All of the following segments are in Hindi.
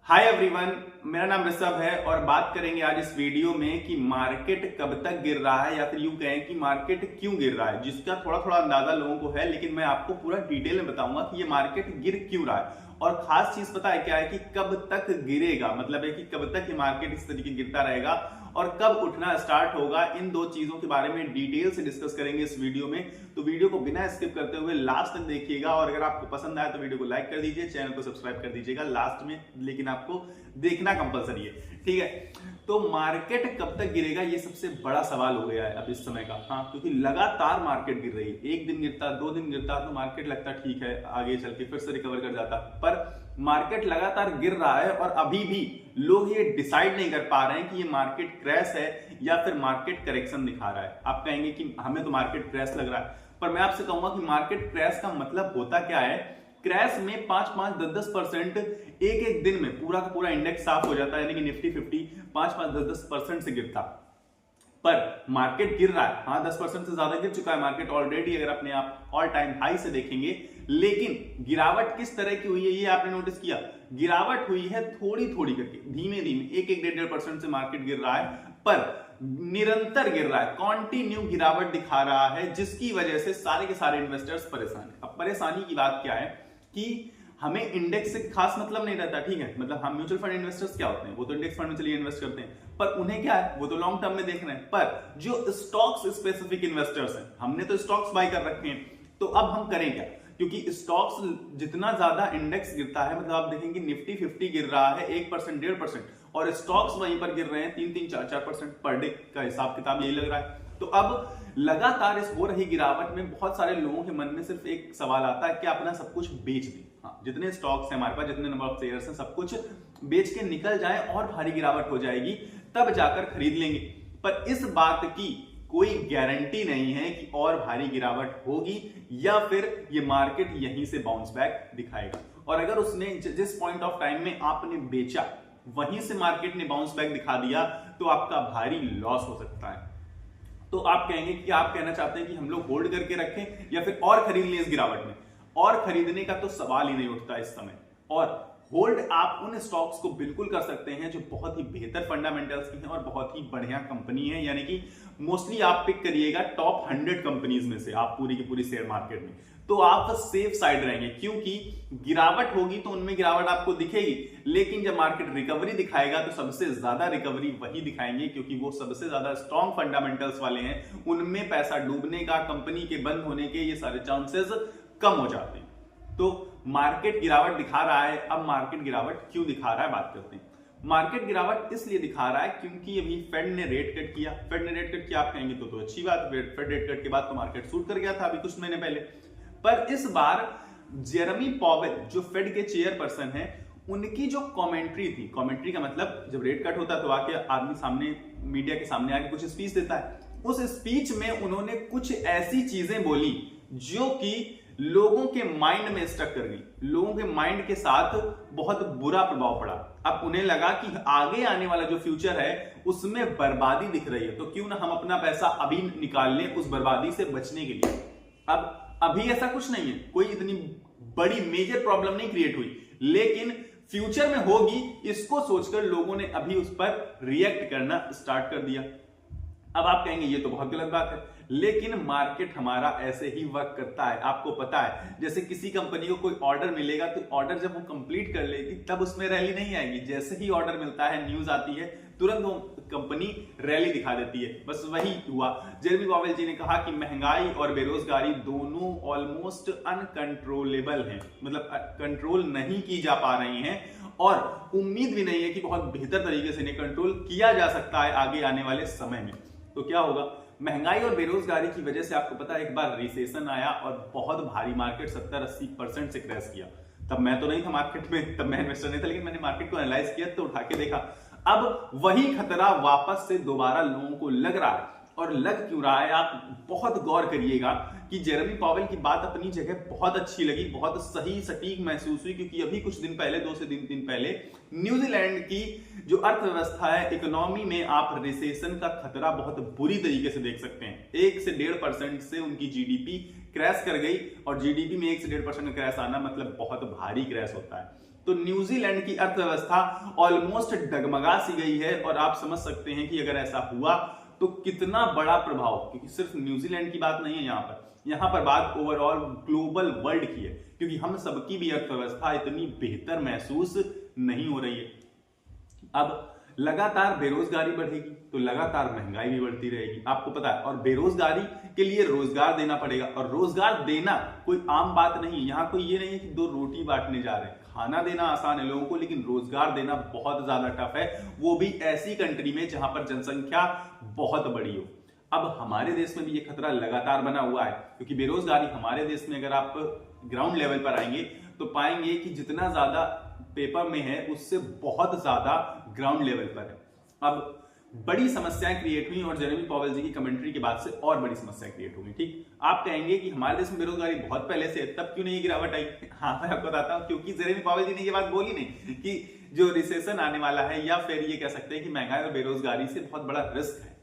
हाय एवरीवन, मेरा नाम ऋषभ है और बात करेंगे आज इस वीडियो में कि मार्केट कब तक गिर रहा है या फिर यूं कहें कि मार्केट क्यों गिर रहा है, जिसका थोड़ा थोड़ा अंदाजा लोगों को है। लेकिन मैं आपको पूरा डिटेल में बताऊंगा कि ये मार्केट गिर क्यों रहा है और खास चीज पता है क्या है कि कब तक गिरेगा, मतलब है कि कब तक ये मार्केट इस तरीके गिरता रहेगा और कब उठना स्टार्ट होगा। इन दो चीजों के बारे में डिटेल से डिस्कस करेंगे इस वीडियो में। तो वीडियो को बिना स्किप करते हुए लास्ट तक देखिएगा और अगर आपको पसंद आए तो वीडियो को लाइक कर दीजिए, चैनल को सब्सक्राइब कर दीजिएगा लास्ट में, लेकिन आपको देखना कंपलसरी है, ठीक है। तो मार्केट कब तक गिरेगा ये सबसे बड़ा सवाल हो गया है अब इस समय का। हाँ, क्योंकि लगातार मार्केट गिर रही है, एक दिन गिरता, दो दिन गिरता तो मार्केट लगता ठीक है आगे चल के फिर से रिकवर कर जाता, पर मार्केट लगातार गिर रहा है और अभी भी लोग ये डिसाइड नहीं कर पा रहे हैं कि ये मार्केट क्रैश है या फिर मार्केट करेक्शन दिखा रहा है। आप कहेंगे कि हमें तो मार्केट क्रैश लग रहा है, पर मैं आपसे कहूंगा कि मार्केट क्रैश का मतलब होता क्या है। क्रैश में 5-5, 10-10% एक एक दिन में पूरा का पूरा इंडेक्स साफ हो जाता है, यानी कि निफ्टी 50 5-5, 10-10% से गिरता, पर मार्केट गिर रहा है। हाँ, 10% से ज्यादा गिर चुका है मार्केट ऑलरेडी, अगर अपने आप ऑल टाइम हाई से देखेंगे। लेकिन गिरावट किस तरह की हुई है ये आपने नोटिस किया। गिरावट हुई है थोड़ी थोड़ी करके, धीमे धीमे, 1-1, 1.5% से मार्केट गिर रहा है, पर निरंतर गिर रहा है, कॉन्टिन्यू गिरावट दिखा रहा है, जिसकी वजह से सारे के सारे इन्वेस्टर्स परेशान है। अब परेशानी की बात क्या है कि हमें इंडेक्स से खास मतलब नहीं रहता, ठीक है। मतलब हम म्यूचुअल फंड इन्वेस्टर्स क्या होते हैं, वो तो इंडेक्स फंड में चलिए इन्वेस्ट करते हैं, पर उन्हें क्या है, वो तो लॉन्ग टर्म में देख रहे हैं। पर जो स्टॉक्स स्पेसिफिक इन्वेस्टर्स हैं, हमने तो स्टॉक्स बाय कर रखे हैं, तो अब हम करें क्या, क्योंकि स्टॉक्स जितना ज्यादा इंडेक्स गिरता है, मतलब आप देखेंगे निफ्टी 50 गिर रहा है 1%, 1.5%, और स्टॉक्स वहीं पर गिर रहे हैं 3-3, 4-4% पर डे का हिसाब किताब यही लग रहा है। तो अब लगातार इस हो रही गिरावट में बहुत सारे लोगों के मन में सिर्फ एक सवाल आता है कि अपना सब कुछ बेच दें। हाँ, जितने स्टॉक्स हैं हमारे पास, जितने नंबर ऑफ शेयर्स हैं, सब कुछ बेच के निकल जाए और भारी गिरावट हो जाएगी, तब जाकर खरीद लेंगे। पर इस बात की कोई गारंटी नहीं है कि और भारी गिरावट होगी या फिर ये मार्केट यहीं से बाउंस बैक दिखाएगा। और अगर उसने जिस पॉइंट ऑफ टाइम में आपने बेचा वहीं से मार्केट ने बाउंस बैक दिखा दिया तो आपका भारी लॉस हो सकता है। तो आप कहेंगे कि आप कहना चाहते हैं कि हम लोग होल्ड करके रखें या फिर और खरीद लें इस गिरावट में। और खरीदने का तो सवाल ही नहीं उठता इस समय। और होल्ड आप उन स्टॉक्स को बिल्कुल कर सकते हैं जो बहुत ही बेहतर फंडामेंटल्स की हैं और बहुत ही बढ़िया कंपनी है, यानी कि मोस्टली आप पिक करिएगा टॉप 100 कंपनीज में से आप पूरी की पूरी शेयर मार्केट में, तो आप सेफ साइड रहेंगे। क्योंकि गिरावट होगी तो उनमें गिरावट आपको दिखेगी, लेकिन जब मार्केट रिकवरी दिखाएगा तो सबसे ज्यादा रिकवरी वही दिखाएंगे, क्योंकि वो सबसे ज्यादा स्ट्रॉन्ग फंडामेंटल्स वाले हैं। उनमें पैसा डूबने का, कंपनी के बंद होने के ये सारे चांसेस कम हो जाते हैं। तो मार्केट गिरावट दिखा रहा है। अब मार्केट गिरावट क्यों दिखा रहा है बात करते हैं। मार्केट गिरावट इसलिए दिखा रहा है क्योंकि अभी फेड ने रेट कट किया। फेड ने रेट कट किया, आप कहेंगे तो अच्छी बात, फेड रेट कट के बाद तो मार्केट शूट कर गया था अभी कुछ महीने पहले। पर इस बार जेरेमी पॉवेल जो फेड के चेयरपर्सन है, उनकी जो कमेंट्री थी, कमेंट्री का मतलब जब रेट कट होता तो आके आदमी सामने मीडिया के सामने आके कुछ स्पीच देता है, उस स्पीच में उन्होंने कुछ ऐसी चीजें बोली जो कि लोगों के माइंड में स्टक कर गई, लोगों के माइंड के साथ बहुत बुरा प्रभाव पड़ा। अब उन्हें लगा कि आगे आने वाला जो फ्यूचर है उसमें बर्बादी दिख रही है, तो क्यों ना हम अपना पैसा अभी निकाल लें उस बर्बादी से बचने के लिए। अब अभी ऐसा कुछ नहीं है, कोई इतनी बड़ी मेजर प्रॉब्लम नहीं क्रिएट हुई, लेकिन फ्यूचर में होगी, इसको सोचकर लोगों ने अभी उस पर रिएक्ट करना स्टार्ट कर दिया। अब आप कहेंगे ये तो बहुत गलत बात है, लेकिन मार्केट हमारा ऐसे ही वर्क करता है। आपको पता है, जैसे किसी कंपनी को कोई ऑर्डर मिलेगा तो ऑर्डर जब वो कंप्लीट कर लेगी तब उसमें रैली नहीं आएगी। जैसे ही ऑर्डर मिलता है, न्यूज आती है, तुरंत वो कंपनी रैली दिखा देती है। बस वही हुआ। जेरेमी पॉवेल जी ने कहा कि महंगाई और बेरोजगारी दोनों ऑलमोस्ट अनकंट्रोलेबल हैं, मतलब कंट्रोल नहीं की जा पा रही हैं और उम्मीद भी नहीं है कि बहुत बेहतर तरीके से इन्हें कंट्रोल किया जा सकता है आगे आने वाले समय में। तो क्या होगा, महंगाई और बेरोजगारी की वजह से आपको पता है एक बार रिसेशन आया और बहुत भारी मार्केट 70-80% से क्रैश किया। तब मैं तो नहीं था मार्केट में, तब मैं इन्वेस्टर नहीं था, लेकिन मैंने मार्केट को एनालाइज किया तो उठा के देखा। अब वही खतरा वापस से दोबारा लोगों को लग रहा है। और लग क्यों रहा है, आप बहुत गौर करिएगा कि जेरेमी पॉवेल की बात अपनी जगह बहुत अच्छी लगी, बहुत सही सटीक महसूस हुई, क्योंकि अभी कुछ दिन पहले, 2 से 3 दिन पहले, न्यूजीलैंड की जो अर्थव्यवस्था है, इकोनॉमी में आप रिसेशन का खतरा बहुत बुरी तरीके से देख सकते हैं। 1 से 1.5% से उनकी जीडीपी क्रैश कर गई, और जीडीपी में 1 से 1.5% का क्रैश आना मतलब बहुत भारी क्रैश होता है। तो न्यूजीलैंड की अर्थव्यवस्था ऑलमोस्ट डगमगा सी गई है और आप समझ सकते हैं कि अगर ऐसा हुआ तो कितना बड़ा प्रभाव, क्योंकि सिर्फ न्यूजीलैंड की बात नहीं है यहाँ पर बात ओवरऑल ग्लोबल वर्ल्ड की है, क्योंकि हम सबकी भी अर्थव्यवस्था इतनी बेहतर महसूस नहीं हो रही है। अब लगातार बेरोजगारी बढ़ेगी तो लगातार महंगाई भी बढ़ती रहेगी, आपको पता है, और बेरोजगारी के लिए रोजगार देना पड़ेगा, और रोजगार देना कोई आम बात नहीं है। यहाँ कोई ये नहीं है कि 2 रोटी बांटने जा रहे हैं, खाना देना आसान है लोगों को, लेकिन रोजगार देना बहुत ज्यादा टफ है, वो भी ऐसी कंट्री में जहां पर जनसंख्या बहुत बड़ी हो। अब हमारे देश में भी ये खतरा लगातार बना हुआ है, क्योंकि बेरोजगारी हमारे देश में अगर आप ग्राउंड लेवल पर आएंगे तो पाएंगे कि जितना ज्यादा पेपर में है उससे बहुत ज्यादा ग्राउंड लेवल पर है। अब बड़ी समस्याएं क्रिएट हुई और जेरेमी पॉवेल जी की कमेंट्री के बाद से और बड़ी समस्याएं क्रिएट होगी। ठीक, आप कहेंगे कि हमारे देश में बेरोजगारी बहुत पहले से है, तब क्यों नहीं गिरावट आई? हाँ, मैं आपको बताता हूं, क्योंकि जेरेमी पॉवेल जी ने ये बात बोली नहीं कि जो रिसेशन आने वाला है, या फिर ये कह सकते हैं कि महंगाई और बेरोजगारी से बहुत बड़ा रिस्क है।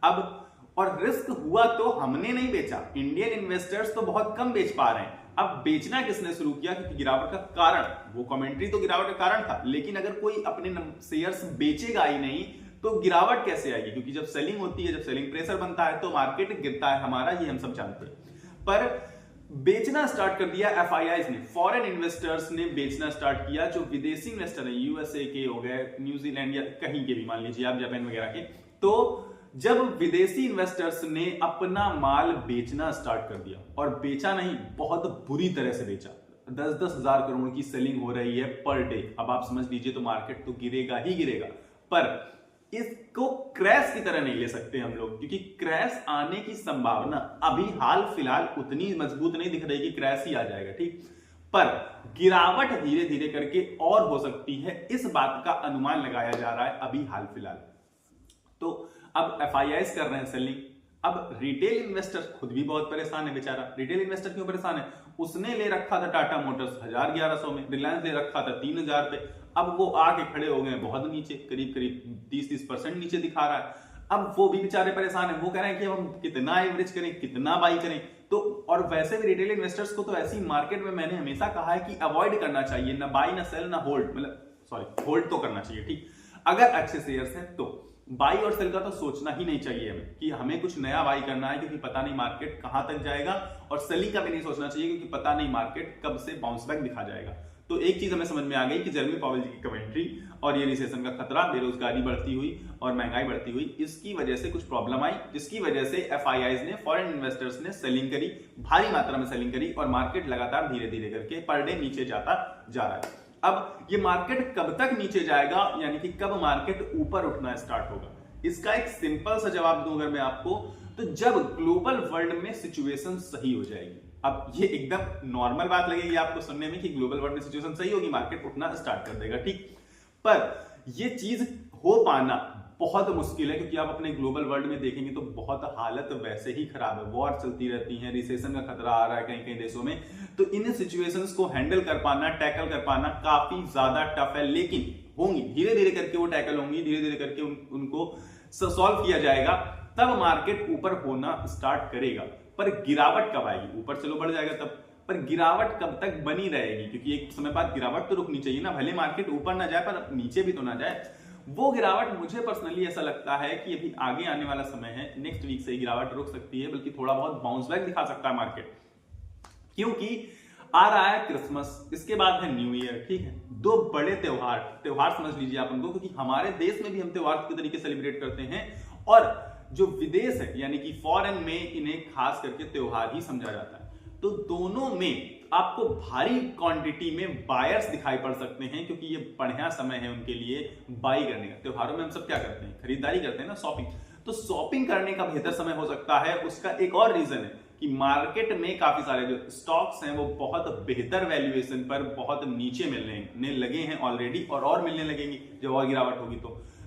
अब और रिस्क हुआ तो हमने नहीं बेचा, इंडियन इन्वेस्टर्स तो बहुत कम बेच पा रहे हैं। अब बेचना किसने शुरू किया? क्योंकि गिरावट का कारण, वो कमेंट्री तो गिरावट का कारण था, लेकिन अगर कोई अपने शेयर्स बेचेगा ही नहीं तो गिरावट कैसे आएगी? क्योंकि जब सेलिंग होती है, जब सेलिंग प्रेशर बनता है तो मार्केट गिरता है हमारा, ये हम सब जानते हैं। पर बेचना स्टार्ट कर दिया एफआईआईज ने, फॉरेन इन्वेस्टर्स ने बेचना स्टार्ट किया, जो विदेशी इन्वेस्टर है, यूएसए के हो गए, न्यूजीलैंड या कहीं के भी, मान लीजिए आप जापान वगैरह के। तो जब विदेशी इन्वेस्टर्स ने अपना माल बेचना स्टार्ट कर दिया, और बेचा नहीं, बहुत बुरी तरह से बेचा, 10-10 हजार करोड़ की सेलिंग हो रही है पर डे। अब आप समझ लीजिए तो मार्केट तो गिरेगा ही गिरेगा, पर इसको क्रैश की तरह नहीं ले सकते हम लोग, क्योंकि क्रैश आने की संभावना अभी हाल फिलहाल उतनी मजबूत नहीं दिख रही कि क्रैश ही आ जाएगा। ठीक, पर गिरावट धीरे धीरे करके और हो सकती है, इस बात का अनुमान लगाया जा रहा है अभी हाल फिलहाल। तो अब एफआईआईज कर रहे हैं सेलिंग। अब रिटेल इन्वेस्टर खुद भी बहुत परेशान है बेचारा। रिटेल इन्वेस्टर क्यों परेशान है? उसने ले रखा था टाटा मोटर्स 1100 में, रिलायंस ले रखा था 3000 पे, अब वो आके खड़े हो गए बहुत नीचे, करीब 30% नीचे दिखा रहा है। अब वो भी बेचारे परेशान है, वो कह रहे हैं कि हम कितना एवरेज करें, कितना बाई करें। तो और वैसे भी रिटेल इन्वेस्टर्स को तो ऐसी मार्केट में मैंने हमेशा कहा है कि अवॉइड करना चाहिए, ना बाई ना सेल ना होल्ड, मतलब सॉरी होल्ड तो करना चाहिए। ठीक, अगर अच्छे शेयर्स हैं तो बाई और सेल का तो सोचना ही नहीं चाहिए हमें कि हमें कुछ नया बाई करना है, क्योंकि पता नहीं मार्केट कहां तक जाएगा, और सेलिंग का भी नहीं सोचना चाहिए क्योंकि पता नहीं मार्केट कब से बाउंस बैक दिखा जाएगा। तो एक चीज हमें समझ में आ गई कि जेरेमी पॉवेल जी की कमेंट्री और ये रिसेशन का खतरा, बेरोजगारी बढ़ती हुई और महंगाई बढ़ती हुई, इसकी वजह से कुछ प्रॉब्लम आई, जिसकी वजह से एफआईआईज ने, फॉरेन इन्वेस्टर्स ने सेलिंग करी, भारी मात्रा में सेलिंग करी, और मार्केट लगातार धीरे धीरे करके पर डे नीचे जाता जा रहा है। अब ये मार्केट कब तक नीचे जाएगा, यानी कि कब मार्केट ऊपर उठना स्टार्ट होगा, इसका एक सिंपल सा जवाब दूं अगर मैं आपको, तो जब ग्लोबल वर्ल्ड में सिचुएशन सही हो जाएगी। अब ये एकदम नॉर्मल बात लगेगी आपको सुनने में कि ग्लोबल वर्ल्ड में सिचुएशन सही होगी, मार्केट उठना स्टार्ट कर देगा। ठीक, पर ये चीज हो पाना बहुत मुश्किल है, क्योंकि आप अपने ग्लोबल वर्ल्ड में देखेंगे तो बहुत हालत वैसे ही खराब है, वॉर चलती रहती है, रिसेशन का खतरा आ रहा है कहीं कहीं देशों में। तो इन सिचुएशंस को हैंडल कर पाना, टैकल कर पाना काफी ज्यादा टफ है, लेकिन होंगी, धीरे धीरे करके वो टैकल होंगी, धीरे धीरे करके उनको सॉल्व किया जाएगा, तब मार्केट ऊपर होना स्टार्ट करेगा। पर गिरावट कब आएगी? ऊपर चलो बढ़ जाएगा तब, पर गिरावट कब तक बनी रहेगी? क्योंकि एक समय बाद गिरावट तो रुकनी चाहिए ना, भले मार्केट ऊपर ना जाए पर नीचे भी तो ना जाए। वो गिरावट मुझे पर्सनली ऐसा लगता है कि अभी आगे आने वाला समय है, नेक्स्ट वीक से गिरावट रुक सकती है, बल्कि थोड़ा बहुत बाउंस बैक दिखा सकता है मार्केट, क्योंकि आ रहा है क्रिसमस, इसके बाद है न्यू ईयर। ठीक है, 2 बड़े त्योहार समझ लीजिए आप उनको, क्योंकि हमारे देश में भी हम त्योहार के तरीके सेलिब्रेट करते हैं, और जो विदेश है यानी कि फॉरेन में इन्हें खास करके त्योहार ही समझा जाता है। तो दोनों में आपको भारी क्वांटिटी में बायर्स दिखाई पड़ सकते हैं, क्योंकि ये बढ़िया समय है उनके लिए बाई करने का। त्योहारों में हम सब क्या करते हैं? खरीदारी करते हैं ना, शॉपिंग। तो शॉपिंग करने का बेहतर समय हो सकता है। उसका एक और रीजन है कि मार्केट में काफी सारे जो स्टॉक्स हैं वो बहुत बेहतर वैल्यूएशन पर बहुत नीचे मिलने लगे हैं ऑलरेडी, और मिलने लगेंगे जब और गिरावट होगी।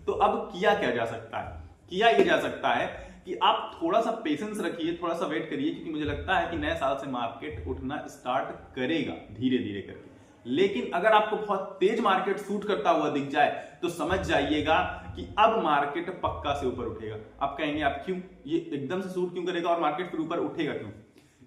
तो अब किया क्या जा सकता है? किया ये जा सकता है कि आप थोड़ा सा पेशेंस रखिए, थोड़ा सा वेट करिए, क्योंकि मुझे लगता है कि नए साल से मार्केट उठना स्टार्ट करेगा धीरे धीरे करके। लेकिन अगर आपको बहुत तेज मार्केट शूट करता हुआ दिख जाए तो समझ जाइएगा कि अब मार्केट पक्का से ऊपर उठेगा। आप कहेंगे आप क्यों, ये एकदम से शूट क्यों करेगा और मार्केट फिर ऊपर उठेगा क्यों?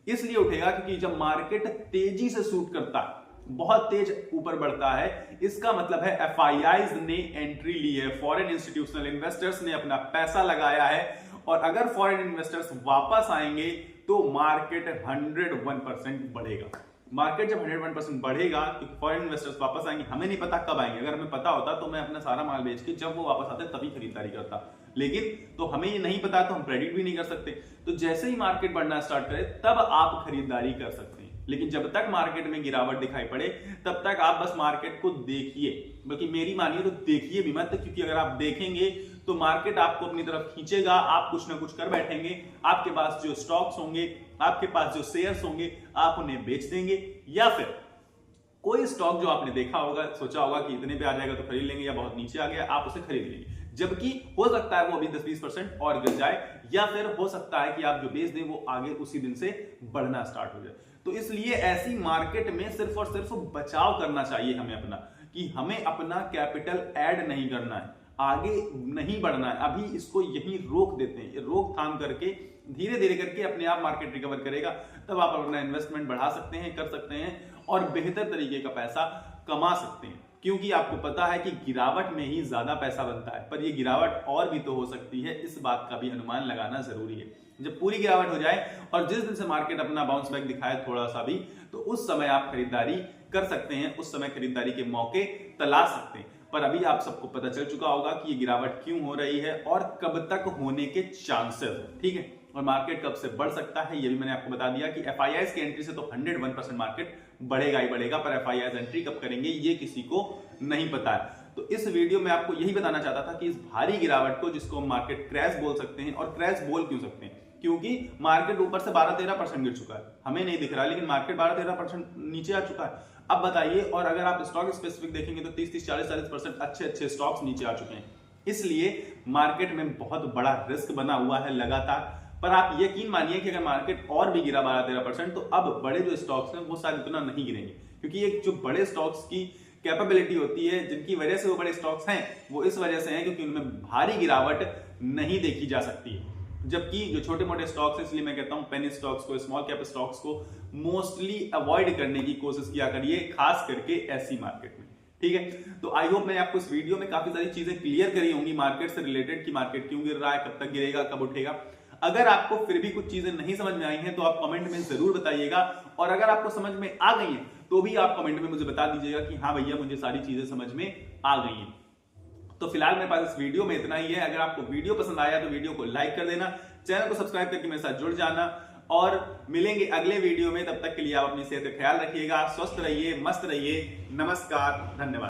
इसलिए उठेगा क्योंकि जब मार्केट तेजी से शूट करता है बहुत तेज ऊपर बढ़ता है, इसका मतलब है एफआईआईज ने एंट्री ली है, फॉरेन इंस्टीट्यूशनल इन्वेस्टर्स ने अपना पैसा लगाया है। और अगर फॉरेन इन्वेस्टर्स वापस आएंगे तो मार्केट 101% बढ़ेगा। मार्केट जब 101% बढ़ेगा क्योंकि फॉरेन इन्वेस्टर्स वापस आएंगे, हमें नहीं पता कब आएंगे। अगर हमें पता होता तो मैं अपना सारा माल बेच के जब वो वापस आते तभी खरीदारी करता, लेकिन तो हमें ये नहीं पता तो हम प्रेडिक्ट भी नहीं कर सकते। तो जैसे ही मार्केट बढ़ना स्टार्ट करे तब आप खरीदारी कर सकते हैं, लेकिन जब तक मार्केट में गिरावट दिखाई पड़े तब तक आप बस मार्केट को देखिए, बल्कि मेरी मानिए तो देखिए भी मत, क्योंकि अगर आप देखेंगे तो मार्केट आपको अपनी तरफ खींचेगा, आप कुछ ना कुछ कर बैठेंगे, आपके पास जो स्टॉक्स होंगे, आपके पास जो शेयर्स होंगे, आप उन्हें बेच देंगे, या फिर कोई स्टॉक जो आपने देखा होगा, सोचा होगा कि इतने पे आ जाएगा तो खरीद लेंगे, या बहुत नीचे आ गया आप उसे खरीद लेंगे, जबकि हो सकता है वो अभी 10-20% और गिर जाए, या फिर हो सकता है कि आप जो बेच दें वो आगे उसी दिन से बढ़ना स्टार्ट हो जाए। तो इसलिए ऐसी मार्केट में सिर्फ और सिर्फ बचाव करना चाहिए हमें अपना, कि हमें अपना कैपिटल ऐड नहीं करना है, आगे नहीं बढ़ना है, अभी इसको यहीं रोक देते हैं। रोक थाम करके धीरे धीरे करके अपने आप मार्केट रिकवर करेगा, तब आप अपना इन्वेस्टमेंट बढ़ा सकते हैं, कर सकते हैं और बेहतर तरीके का पैसा कमा सकते हैं। क्योंकि आपको पता है कि गिरावट में ही ज्यादा पैसा बनता है, पर यह गिरावट और भी तो हो सकती है, इस बात का भी अनुमान लगाना जरूरी है। जब पूरी गिरावट हो जाए और जिस दिन से मार्केट अपना बाउंस बैक दिखाए थोड़ा सा भी, तो उस समय आप खरीदारी कर सकते हैं, उस समय खरीदारी के मौके तलाश सकते हैं। पर अभी आप सबको पता चल चुका होगा कि ये गिरावट क्यों हो रही है और कब तक होने के चांसेस, ठीक है, और मार्केट कब से बढ़ सकता है ये भी मैंने आपको बता दिया कि एफआईआईज की एंट्री से तो 101% मार्केट बढ़ेगा ही बढ़ेगा, पर एफआईआईज एंट्री कब करेंगे ये किसी को नहीं पता है। तो इस वीडियो में आपको यही बताना चाहता था कि इस भारी गिरावट को, जिसको हम मार्केट क्रैश बोल सकते हैं, और क्रैश बोल क्यों सकते हैं, क्योंकि मार्केट ऊपर से 12-13% गिर चुका है, हमें नहीं दिख रहा, लेकिन मार्केट 12-13% नीचे आ चुका है। अब बताइए, और अगर आप स्टॉक स्पेसिफिक देखेंगे तो 30-40% अच्छे स्टॉक्स नीचे आ चुके हैं। इसलिए मार्केट में बहुत बड़ा रिस्क बना हुआ है लगातार। पर आप यकीन मानिए कि अगर मार्केट और भी गिरा 12-13% तो अब बड़े जो स्टॉक्स हैं वो शायद इतना नहीं गिरेंगे, क्योंकि ये जो बड़े स्टॉक्स की कैपेबिलिटी होती है, जिनकी वजह से वो बड़े स्टॉक्स हैं, वो इस वजह से हैं क्योंकि उनमें भारी गिरावट नहीं देखी जा सकती है। जबकि जो छोटे मोटे स्टॉक्स हैं, इसलिए मैं कहता हूं पेनी स्टॉक्स को, स्मॉल कैप स्टॉक्स को मोस्टली अवॉइड करने की कोशिश किया करिए, खास करके ऐसी मार्केट में, ठीक है। तो आई होप मैंने आपको इस वीडियो में काफी सारी चीजें क्लियर करी होंगी मार्केट से रिलेटेड, कि मार्केट क्यों गिर रहा है, कब तक गिरेगा, कब उठेगा। अगर आपको फिर भी कुछ चीजें नहीं समझ में आई हैं तो आप कमेंट में जरूर बताइएगा, और अगर आपको समझ में आ गई हैं तो भी आप कमेंट में मुझे बता दीजिएगा कि हाँ भैया मुझे सारी चीजें समझ में आ गई हैं। तो फिलहाल मेरे पास इस वीडियो में इतना ही है। अगर आपको वीडियो पसंद आया तो वीडियो को लाइक कर देना, चैनल को सब्सक्राइब करके मेरे साथ जुड़ जाना, और मिलेंगे अगले वीडियो में। तब तक के लिए आप अपनी सेहत का ख्याल रखिएगा, स्वस्थ रहिए, मस्त रहिए। नमस्कार, धन्यवाद।